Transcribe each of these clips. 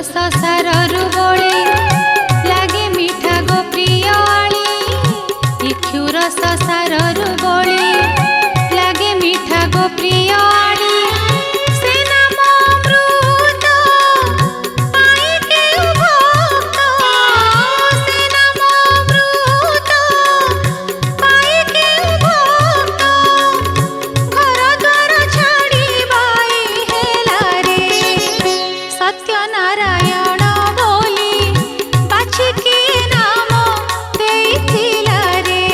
संसाररु बोली लागे मीठा गो प्रियाणी इक्षुर संसाररु बोली लागे मीठा गो प्रियाणी से नाम अमृत पाई केउ भक्त से नाम अमृत पाई केउ भक्त घर द्वार छाड़ी बाई हेला रे सत्यनारायण बोली बाछि किए नाम देइथिला रे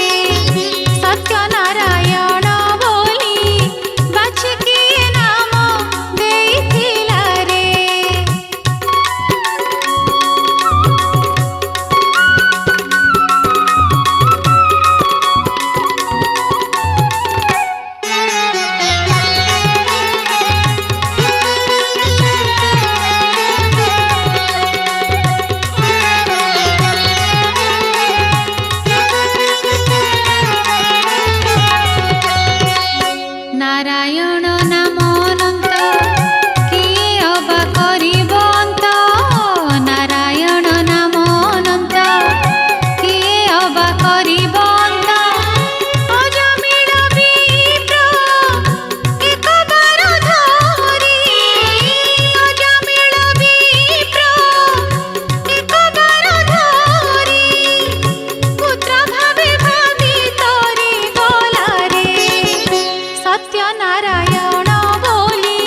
सत्यनारायण बोली बाछि किए नाम देइथिला रे। नारायण नाम अनंत किए अबा करिबंत नारायण नाम अनंत किए अबा करिबंत अजमिळ विप्र एक बार धरी अजमिळ विप्र एक बार धरी पुत्र भावे भावी तोरी गला रे सत्यनारायण बोली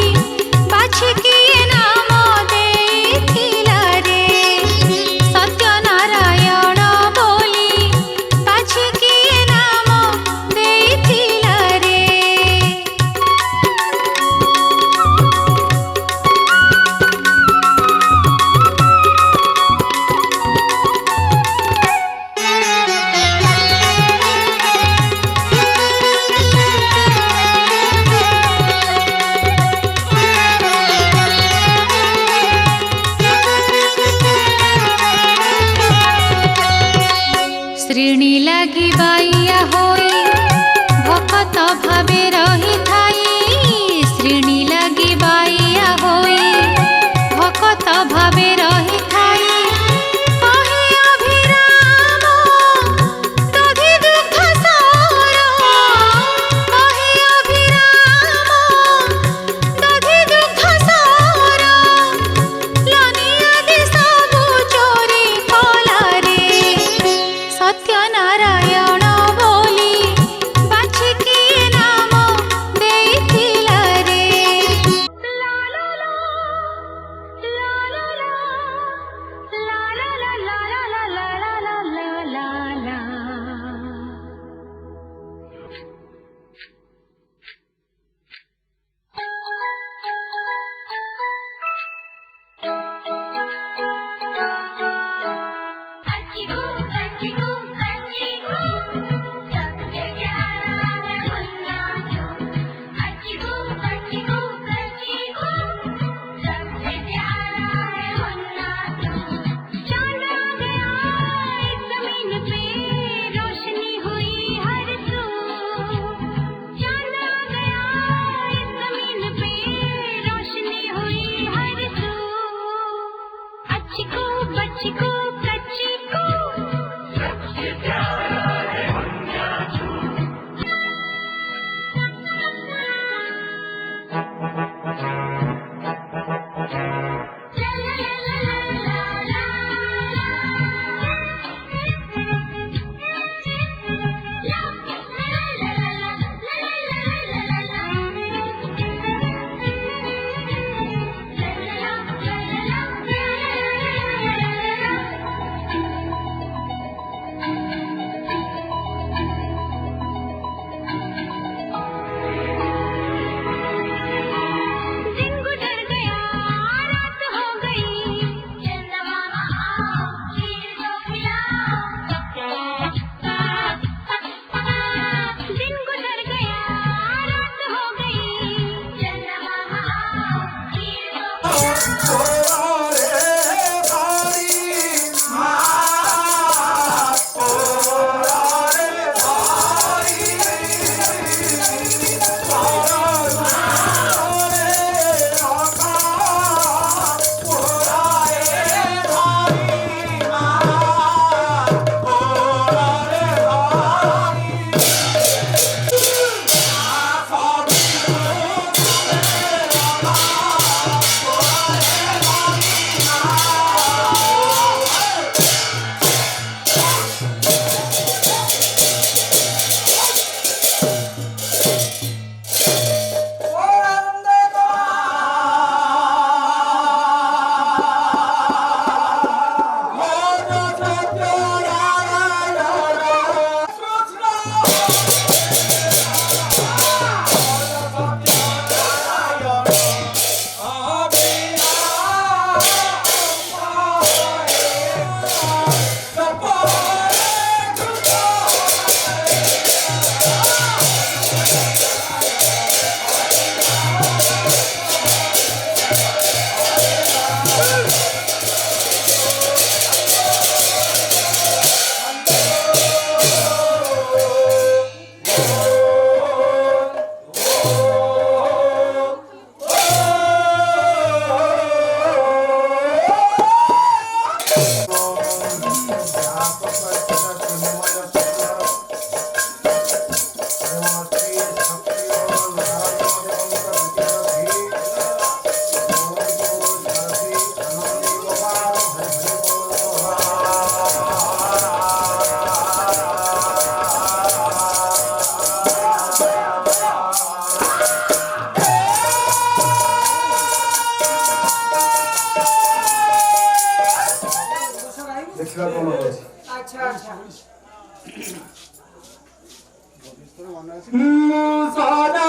बाछि किए नाम देइथिला रे सत्यनारायण बोली बाछि किए नाम देइथिला रे। श्रेणी लागी बाइया होई भक्त भावे रही थाई श्रेणी लागी बाइया होई भक्त भावे रही थाई कहे अभिराम दधि दुग्ध सार कहे अभिराम दधि दुग्ध सार लनी आदि सबु चोरी कला रे सत्यनारायण बोली बाछि किए नाम কোন আছে আচ্ছা আচ্ছা সাদা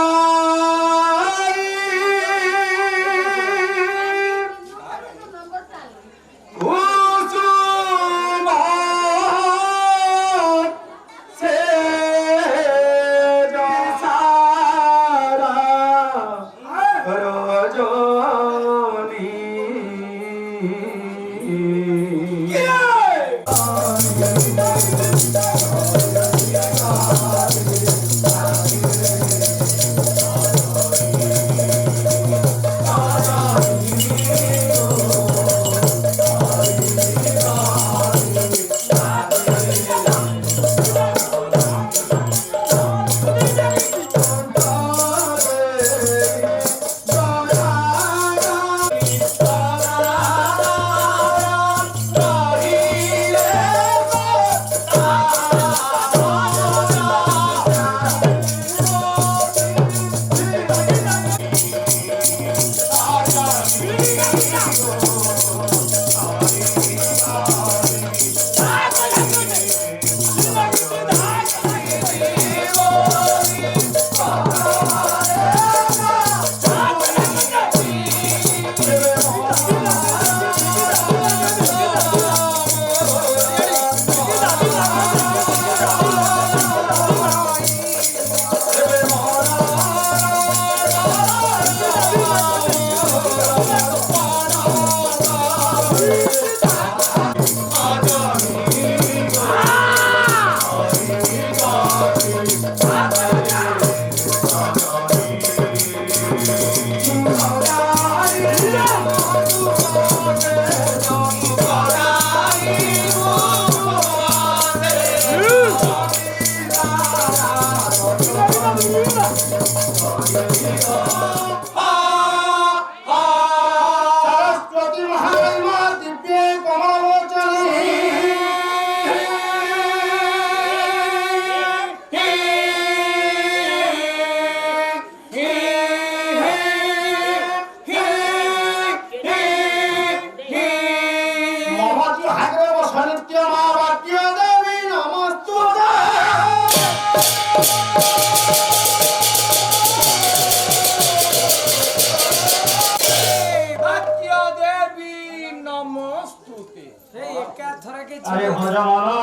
अरे भजमाना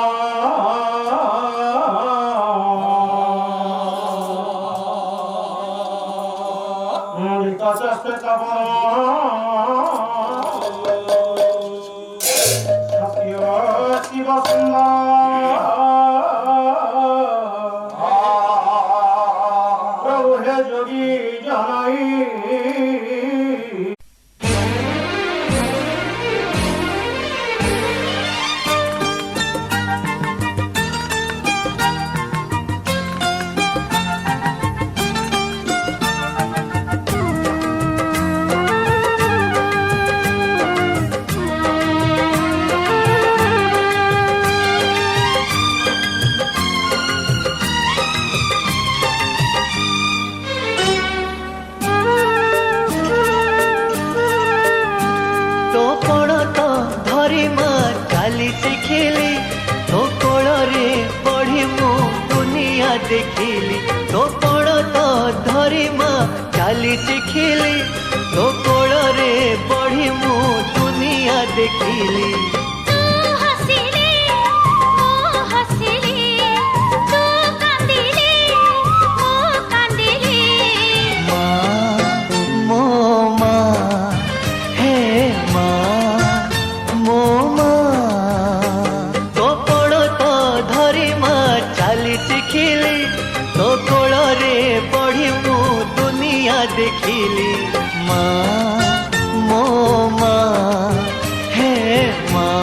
शिव प्रभु हे जोगी जनाई देखिली तो कोण तो धरी माँ चाली शिखिली तो कोण रे बढ़ी मु दुनिया देखिली देखिली माँ मो माँ हे माँ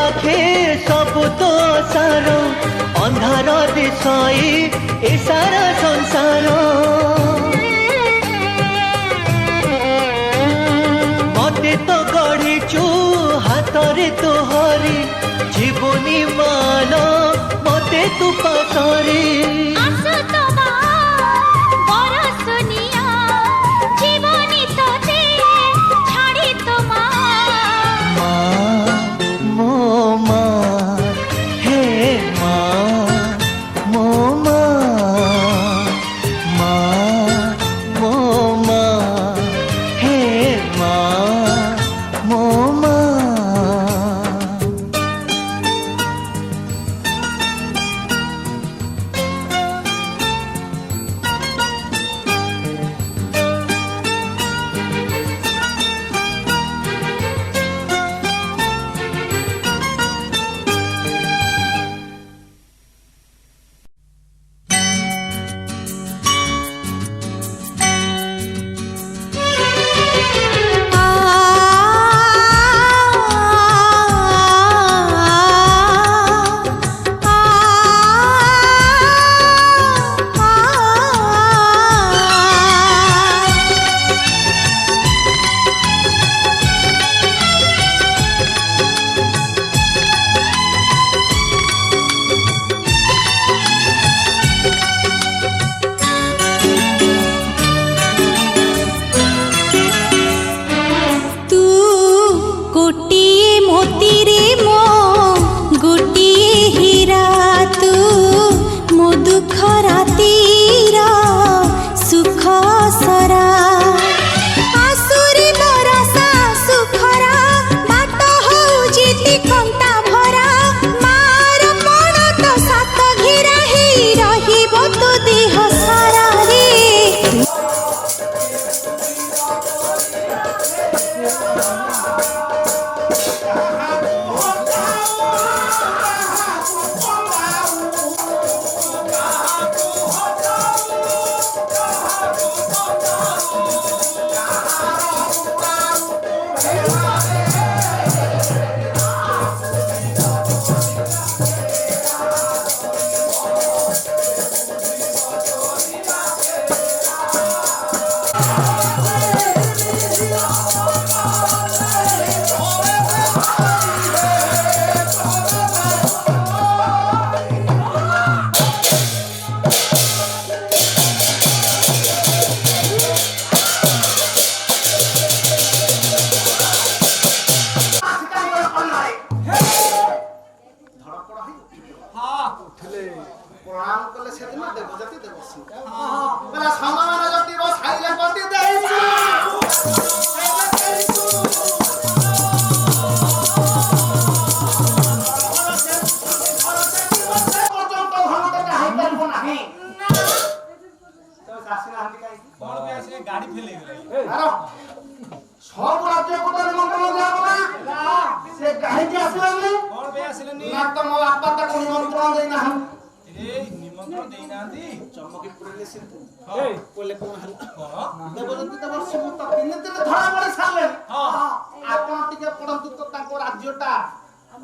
पाखे सब तो सार अंधार दिशई ए सारा संसार मते तो गढ़ीचु हाथरे तो हरी जीवनी मान मते तू पासरी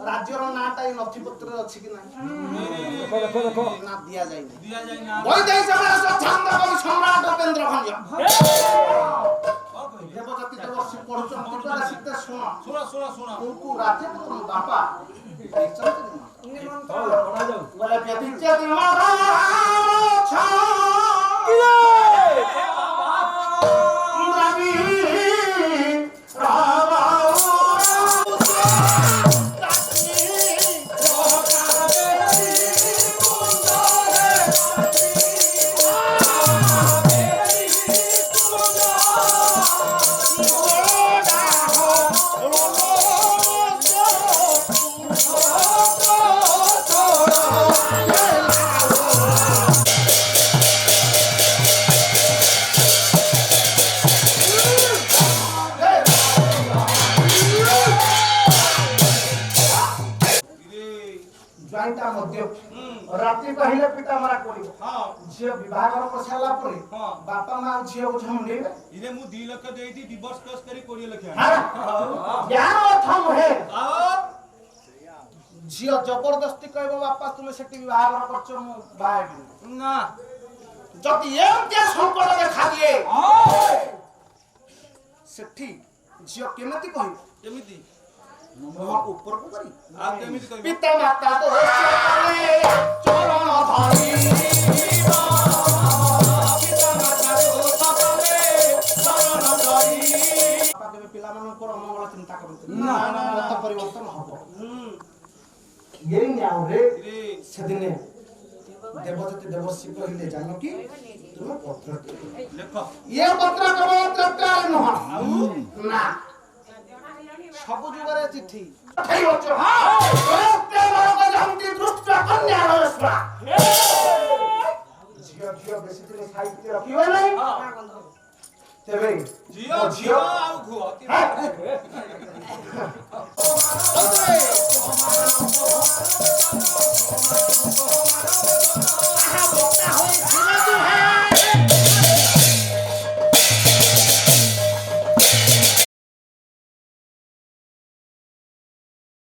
राज्यर नाटा नथिपत्र अच्छी कि ना दिया जाए सम्राट उपेन्द्र भंज देवजाति देवर्षि पढ़ुचंती शुण राज्यपुत्र बापा बोले व्यतिचेत राति कहले पिता मरा करी झियो विवाह कर साला परे बापा मां झियो को झमुंडे इने मु 2 लाख देइती डिवोर्स केस करी 20 लाख ज्ञान अर्थम हे झियो जबरदस्ती कहबो बापा तुमे सेठी विवाह करछ मु बाहेबी ना जति एते संकट देखा दिए सेठी झियो केमति कहि केमिति मुह ऊपर को करी आ केमिति कहबो पिता माता तो करे चरण धरी पिता माता तो करे चरण धरी पाके पिला मानकर अमंगल चिंता करते ना, ना, ना। मत परिवर्तन हबो ये न्याव रे सेदिने देवदत्त देवसी कहले जानो कि तुम पत्र लेख ये पत्र केवल दरकार नह ना सब जुगरे चिट्ठी ठई होछ हां प्रत्येक बारक जंती दृष्ट कन्या रस्वा झियो झियो बेसी दिन साहित्य रखिबे नै तेबे झियो झियो आउ घुआ